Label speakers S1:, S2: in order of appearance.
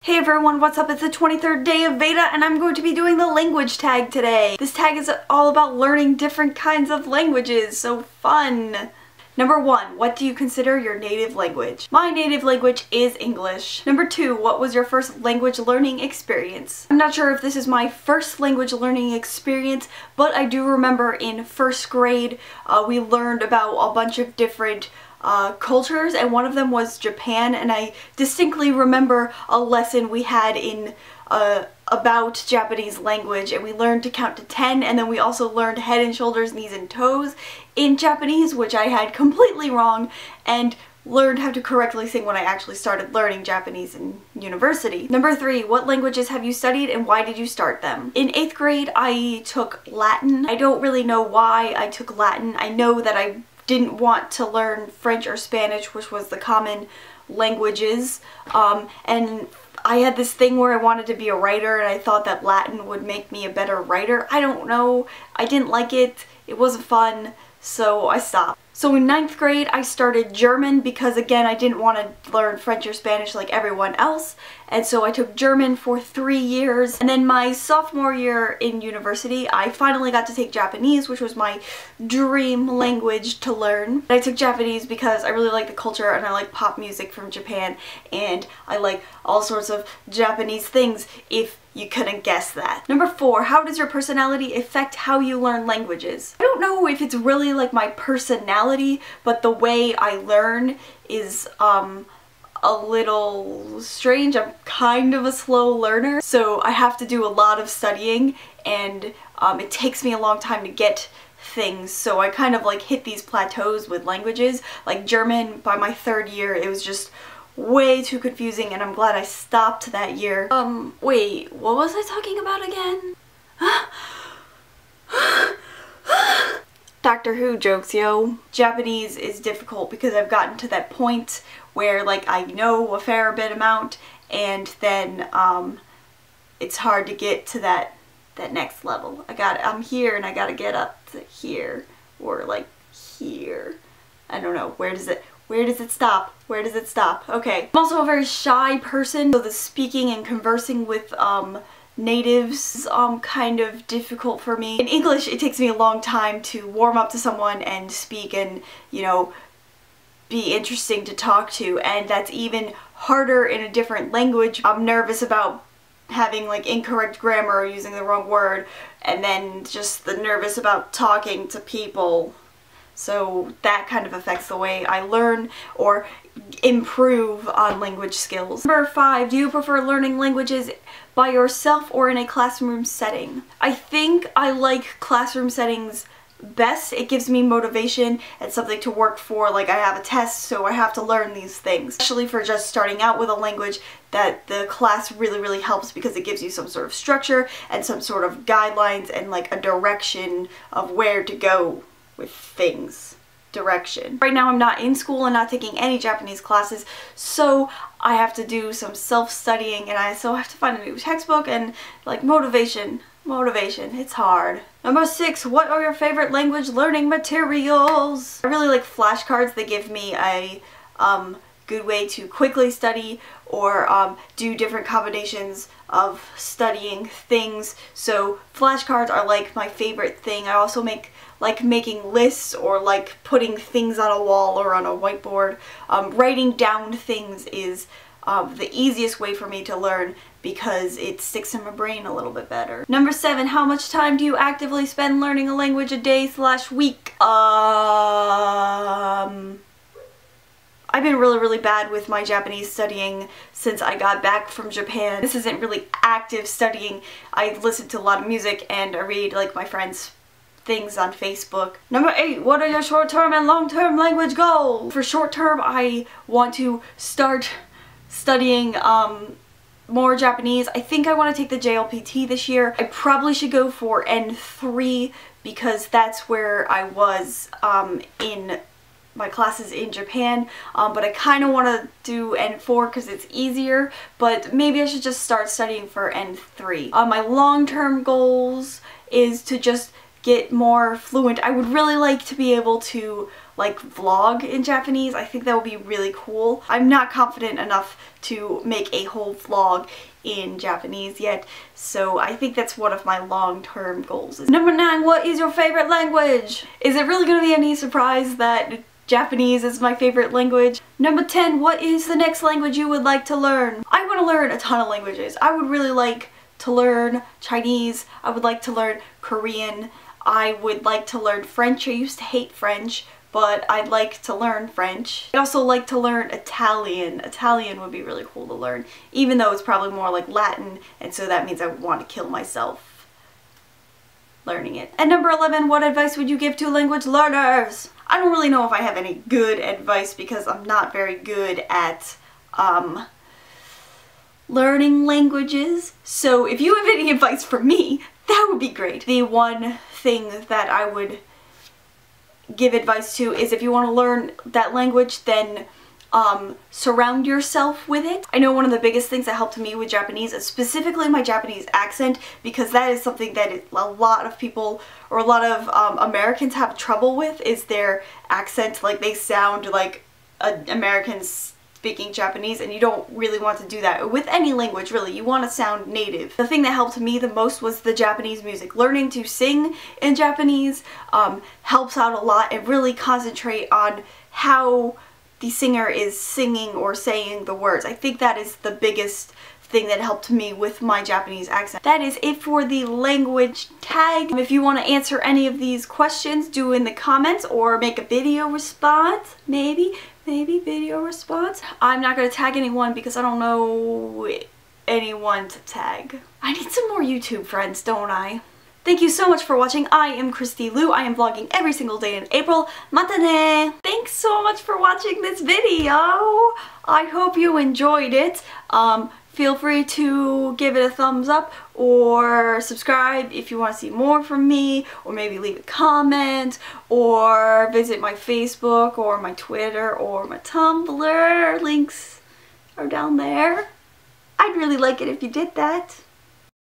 S1: Hey everyone, what's up? It's the 23rd day of VEDA and I'm going to be doing the language tag today. This tag is all about learning different kinds of languages, so fun! Number 1, what do you consider your native language? My native language is English. Number 2, what was your first language learning experience? I'm not sure if this is my first language learning experience, but I do remember in first grade we learned about a bunch of different cultures, and one of them was Japan, and I distinctly remember a lesson we had in about Japanese language, and we learned to count to 10, and then we also learned head and shoulders, knees and toes in Japanese, which I had completely wrong, and learned how to correctly sing when I actually started learning Japanese in university. Number 3, what languages have you studied and why did you start them? In 8th grade I took Latin. I don't really know why I took Latin. I know that I didn't want to learn French or Spanish, which was the common languages, and I had this thing where I wanted to be a writer and I thought that Latin would make me a better writer. I don't know, I didn't like it, it wasn't fun, so I stopped. So in 9th grade I started German because again I didn't want to learn French or Spanish like everyone else, and so I took German for 3 years, and then my sophomore year in university I finally got to take Japanese, which was my dream language to learn. I took Japanese because I really like the culture and I like pop music from Japan and I like all sorts of Japanese things, if you couldn't guess that. Number 4, how does your personality affect how you learn languages? I don't know if it's really like my personality, but the way I learn is a little strange. I'm kind of a slow learner, so I have to do a lot of studying, and it takes me a long time to get things, so I kind of like hit these plateaus with languages. Like German, by my 3rd year, it was just way too confusing, and I'm glad I stopped that year. Wait, what was I talking about again? Doctor Who jokes, yo. Japanese is difficult because I've gotten to that point where like I know a fair bit amount, and then it's hard to get to that next level. I'm here and I gotta get up to here, or like here. I don't know, where does it stop? Where does it stop? Okay. I'm also a very shy person, so the speaking and conversing with natives is kind of difficult for me. In English, it takes me a long time to warm up to someone and speak and, you know, be interesting to talk to, and that's even harder in a different language. I'm nervous about having like incorrect grammar or using the wrong word, and then just the nervous about talking to people. So that kind of affects the way I learn or improve on language skills. Number 5, do you prefer learning languages by yourself or in a classroom setting? I think I like classroom settings best. It gives me motivation and something to work for. Like I have a test, so I have to learn these things. Especially for just starting out with a language, that the class really helps because it gives you some sort of structure and some sort of guidelines and like a direction of where to go with things. Direction. Right now I'm not in school and not taking any Japanese classes, so I have to do some self-studying, and I have to find a new textbook and like motivation. It's hard. Number 6, what are your favorite language learning materials? I really like flashcards. They give me a good way to quickly study or do different combinations of studying things. So flashcards are like my favorite thing. I also like making lists or like putting things on a wall or on a whiteboard. Writing down things is the easiest way for me to learn because it sticks in my brain a little bit better. Number 7, how much time do you actively spend learning a language a day/week? I've been really bad with my Japanese studying since I got back from Japan. This isn't really active studying. I listen to a lot of music and I read like my friends' things on Facebook. Number 8, what are your short-term and long-term language goals? For short-term, I want to start studying more Japanese. I think I want to take the JLPT this year. I probably should go for N3 because that's where I was in my classes in Japan, but I kind of want to do N4 because it's easier, but maybe I should just start studying for N3. My long-term goals is to just get more fluent. I would really like to be able to like vlog in Japanese. I think that would be really cool. I'm not confident enough to make a whole vlog in Japanese yet, so I think that's one of my long-term goals. Number 9, what is your favorite language? Is it really gonna be any surprise that Japanese is my favorite language? Number 10, what is the next language you would like to learn? I want to learn a ton of languages. I would really like to learn Chinese. I would like to learn Korean. I would like to learn French. I used to hate French, but I'd like to learn French. I'd also like to learn Italian. Italian would be really cool to learn, even though it's probably more like Latin, and so that means I would want to kill myself learning it. And number 11, what advice would you give to language learners? I don't really know if I have any good advice because I'm not very good at learning languages. So if you have any advice for me, that would be great. The one thing that I would give advice to is if you want to learn that language, then surround yourself with it. I know one of the biggest things that helped me with Japanese is specifically my Japanese accent, because that is something that a lot of people, or a lot of Americans have trouble with, is their accent. Like, they sound like Americans speaking Japanese, and you don't really want to do that with any language, really. You want to sound native. The thing that helped me the most was the Japanese music. Learning to sing in Japanese helps out a lot, and really concentrate on how the singer is singing or saying the words. I think that is the biggest thing that helped me with my Japanese accent. That is it for the language tag. If you want to answer any of these questions, do in the comments or make a video response. Maybe video response. I'm not going to tag anyone because I don't know anyone to tag. I need some more YouTube friends, don't I? Thank you so much for watching. I am Christy Lou. I am vlogging every single day in April. Mata ne! Thanks so much for watching this video. I hope you enjoyed it. Feel free to give it a thumbs up or subscribe if you want to see more from me, or maybe leave a comment, or visit my Facebook or my Twitter or my Tumblr. Links are down there. I'd really like it if you did that.